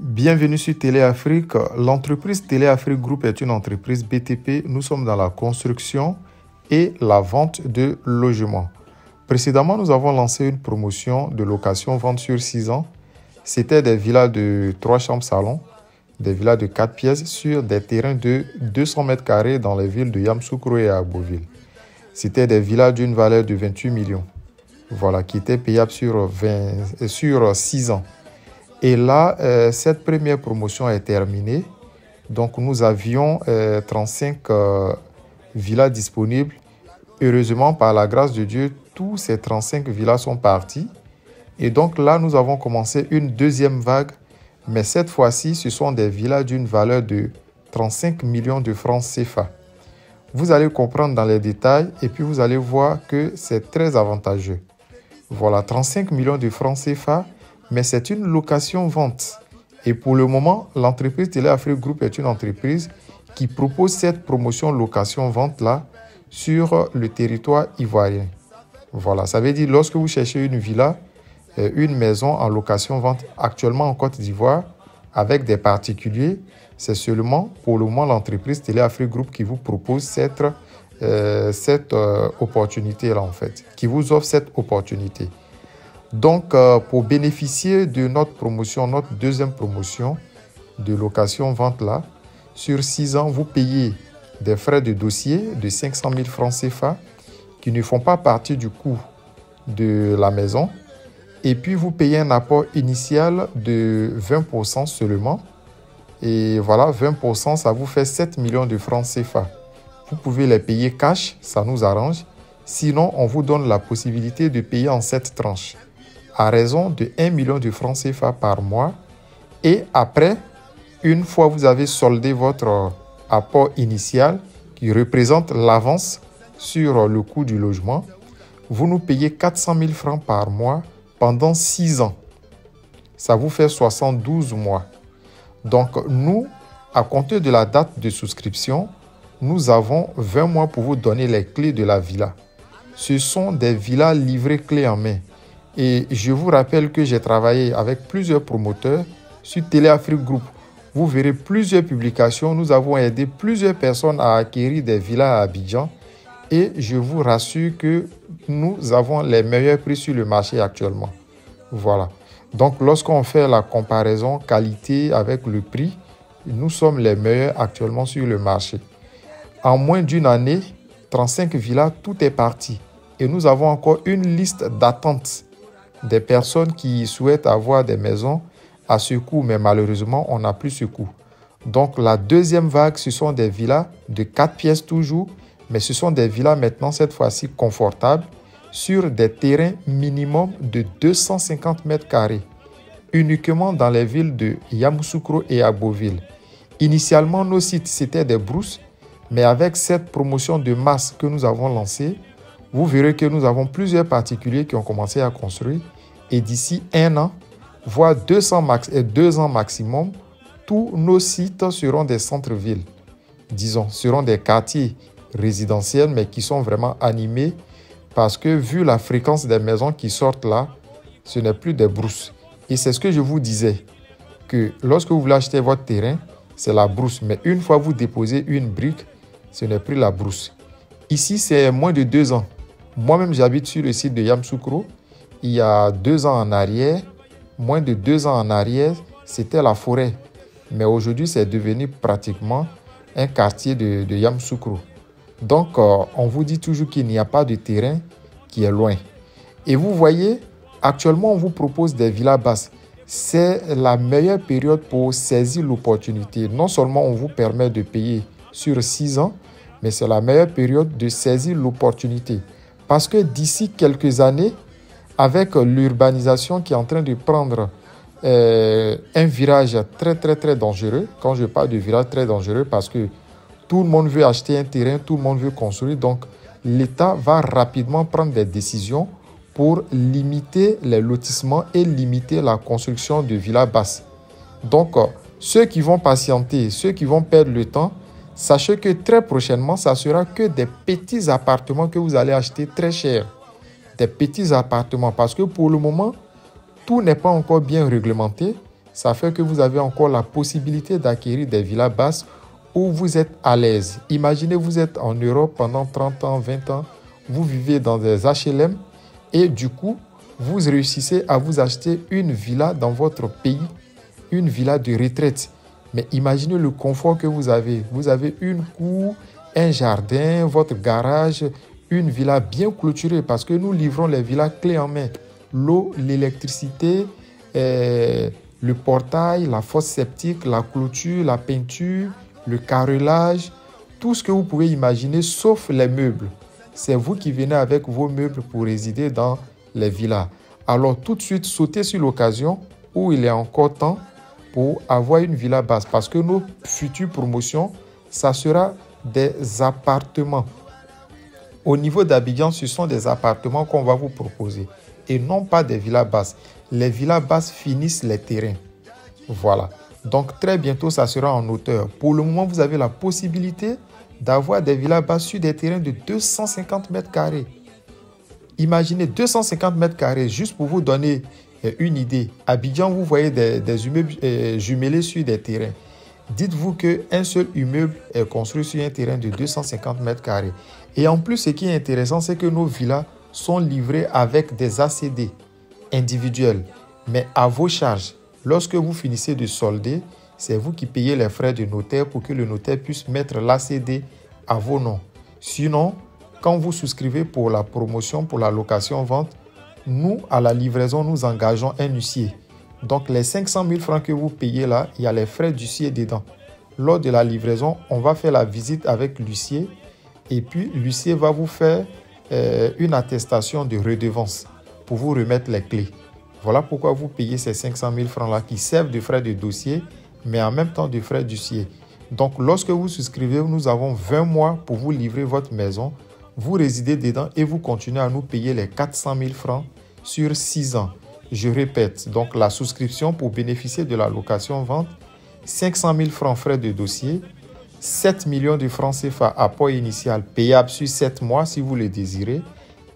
Bienvenue sur Téléafrique. L'entreprise Téléafrique Group est une entreprise BTP. Nous sommes dans la construction et la vente de logements. Précédemment, nous avons lancé une promotion de location-vente sur 6 ans. C'était des villas de 3 chambres salon, des villas de 4 pièces sur des terrains de 200 mètres carrés dans les villes de Yamoussoukro et Aboville. C'était des villas d'une valeur de 28 millions. Voilà, qui étaient payables sur 6 ans. Et là, cette première promotion est terminée. Donc, nous avions 35 villas disponibles. Heureusement, par la grâce de Dieu, tous ces 35 villas sont partis. Et donc là, nous avons commencé une deuxième vague. Mais cette fois-ci, ce sont des villas d'une valeur de 35 millions de francs CFA. Vous allez comprendre dans les détails et puis vous allez voir que c'est très avantageux. Voilà, 35 millions de francs CFA. Mais c'est une location-vente. Et pour le moment, l'entreprise Téléafrique Group est une entreprise qui propose cette promotion location-vente-là sur le territoire ivoirien. Voilà, ça veut dire lorsque vous cherchez une villa, une maison en location-vente actuellement en Côte d'Ivoire avec des particuliers, c'est seulement pour le moment l'entreprise Téléafrique Group qui vous propose cette opportunité-là en fait, qui vous offre cette opportunité. Donc, pour bénéficier de notre promotion, notre deuxième promotion de location-vente là, sur 6 ans, vous payez des frais de dossier de 500 000 francs CFA qui ne font pas partie du coût de la maison. Et puis, vous payez un apport initial de 20% seulement. Et voilà, 20%, ça vous fait 7 millions de francs CFA. Vous pouvez les payer cash, ça nous arrange. Sinon, on vous donne la possibilité de payer en 7 tranches, à raison de 1 million de francs CFA par mois. Et après, une fois vous avez soldé votre apport initial, qui représente l'avance sur le coût du logement, vous nous payez 400 000 francs par mois pendant 6 ans. Ça vous fait 72 mois. Donc, nous, à compter de la date de souscription, nous avons 20 mois pour vous donner les clés de la villa. Ce sont des villas livrées clés en main. Et je vous rappelle que j'ai travaillé avec plusieurs promoteurs sur Téléafrique Group. Vous verrez plusieurs publications. Nous avons aidé plusieurs personnes à acquérir des villas à Abidjan. Et je vous rassure que nous avons les meilleurs prix sur le marché actuellement. Voilà. Donc, lorsqu'on fait la comparaison qualité avec le prix, nous sommes les meilleurs actuellement sur le marché. En moins d'une année, 35 villas, tout est parti. Et nous avons encore une liste d'attente des personnes qui souhaitent avoir des maisons à ce coût, mais malheureusement, on n'a plus ce coût. Donc, la deuxième vague, ce sont des villas de 4 pièces toujours, mais ce sont des villas maintenant, cette fois-ci, confortables, sur des terrains minimum de 250 mètres carrés, uniquement dans les villes de Yamoussoukro et Aboville. Initialement, nos sites, c'était des brousses, mais avec cette promotion de masse que nous avons lancée, vous verrez que nous avons plusieurs particuliers qui ont commencé à construire et d'ici 1 an, voire 2 ans maximum, tous nos sites seront des centres-villes, disons, seront des quartiers résidentiels mais qui sont vraiment animés parce que vu la fréquence des maisons qui sortent là, ce n'est plus des brousses. Et c'est ce que je vous disais, que lorsque vous voulez acheter votre terrain, c'est la brousse. Mais une fois vous déposez une brique, ce n'est plus la brousse. Ici, c'est moins de 2 ans. Moi-même, j'habite sur le site de Yamoussoukro. Il y a 2 ans en arrière, moins de 2 ans en arrière, c'était la forêt. Mais aujourd'hui, c'est devenu pratiquement un quartier de Yamoussoukro. Donc, on vous dit toujours qu'il n'y a pas de terrain qui est loin. Et vous voyez, actuellement, on vous propose des villas basses. C'est la meilleure période pour saisir l'opportunité. Non seulement on vous permet de payer sur 6 ans, mais c'est la meilleure période de saisir l'opportunité. Parce que d'ici quelques années, avec l'urbanisation qui est en train de prendre un virage très dangereux, quand je parle de virage très dangereux, parce que tout le monde veut acheter un terrain, tout le monde veut construire, donc l'État va rapidement prendre des décisions pour limiter les lotissements et limiter la construction de villas basses. Donc, ceux qui vont patienter, ceux qui vont perdre le temps, sachez que très prochainement, ça sera que des petits appartements que vous allez acheter très cher. Des petits appartements parce que pour le moment, tout n'est pas encore bien réglementé. Ça fait que vous avez encore la possibilité d'acquérir des villas basses où vous êtes à l'aise. Imaginez, vous êtes en Europe pendant 30 ans, 20 ans, vous vivez dans des HLM et du coup, vous réussissez à vous acheter une villa dans votre pays, une villa de retraite. Mais imaginez le confort que vous avez. Vous avez une cour, un jardin, votre garage, une villa bien clôturée parce que nous livrons les villas clés en main. L'eau, l'électricité, le portail, la fosse septique, la clôture, la peinture, le carrelage, tout ce que vous pouvez imaginer sauf les meubles. C'est vous qui venez avec vos meubles pour résider dans les villas. Alors tout de suite, sautez sur l'occasion où il est encore temps pour avoir une villa basse parce que nos futures promotions, ça sera des appartements. Au niveau d'Abidjan, ce sont des appartements qu'on va vous proposer et non pas des villas basses. Les villas basses finissent les terrains. Voilà. Donc très bientôt, ça sera en hauteur. Pour le moment, vous avez la possibilité d'avoir des villas basses sur des terrains de 250 mètres carrés. Imaginez 250 mètres carrés, juste pour vous donner une idée. À Abidjan, vous voyez des immeubles jumelés sur des terrains. Dites-vous qu'un seul immeuble est construit sur un terrain de 250 mètres carrés. Et en plus, ce qui est intéressant, c'est que nos villas sont livrées avec des ACD individuels, mais à vos charges. Lorsque vous finissez de solder, c'est vous qui payez les frais de notaire pour que le notaire puisse mettre l'ACD à vos noms. Sinon, quand vous souscrivez pour la promotion, pour la location-vente, nous, à la livraison, nous engageons un huissier. Donc, les 500 000 francs que vous payez là, il y a les frais d'huissier dedans. Lors de la livraison, on va faire la visite avec l'huissier et puis l'huissier va vous faire une attestation de redevance pour vous remettre les clés. Voilà pourquoi vous payez ces 500 000 francs-là qui servent de frais de dossier, mais en même temps de frais d'huissier. Donc, lorsque vous souscrivez, nous avons 20 mois pour vous livrer votre maison. Vous résidez dedans et vous continuez à nous payer les 400 000 francs sur 6 ans. Je répète, donc la souscription pour bénéficier de la location-vente, 500 000 francs frais de dossier, 7 millions de francs CFA apport initial payable sur 7 mois si vous le désirez.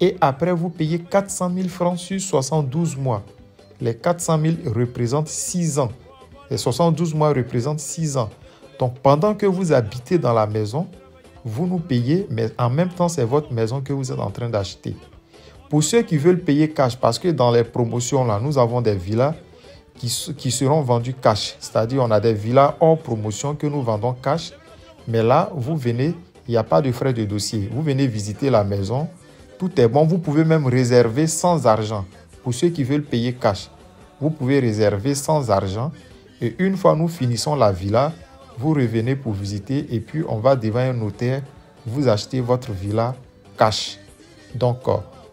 Et après, vous payez 400 000 francs sur 72 mois. Les 400 000 représentent 6 ans. Les 72 mois représentent 6 ans. Donc, pendant que vous habitez dans la maison, vous nous payez, mais en même temps, c'est votre maison que vous êtes en train d'acheter. Pour ceux qui veulent payer cash, parce que dans les promotions, là, nous avons des villas qui seront vendues cash. C'est-à-dire, on a des villas hors promotion que nous vendons cash. Mais là, vous venez, il n'y a pas de frais de dossier. Vous venez visiter la maison. Tout est bon. Vous pouvez même réserver sans argent. Pour ceux qui veulent payer cash, vous pouvez réserver sans argent. Et une fois nous finissons la villa, vous revenez pour visiter et puis on va devant un notaire, vous achetez votre villa cash. Donc,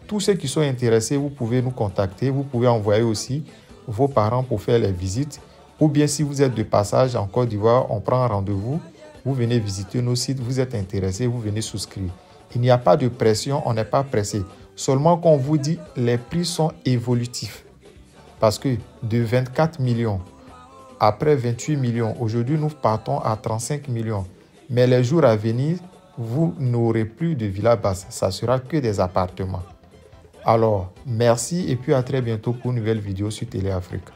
tous ceux qui sont intéressés, vous pouvez nous contacter. Vous pouvez envoyer aussi vos parents pour faire les visites. Ou bien si vous êtes de passage en Côte d'Ivoire, on prend un rendez-vous. Vous venez visiter nos sites, vous êtes intéressé, vous venez souscrire. Il n'y a pas de pression, on n'est pas pressé. Seulement qu'on vous dit, les prix sont évolutifs. Parce que de 24 millions, après 28 millions, aujourd'hui nous partons à 35 millions. Mais les jours à venir, vous n'aurez plus de villa basse. Ça sera que des appartements. Alors, merci et puis à très bientôt pour une nouvelle vidéo sur Télé Afrique.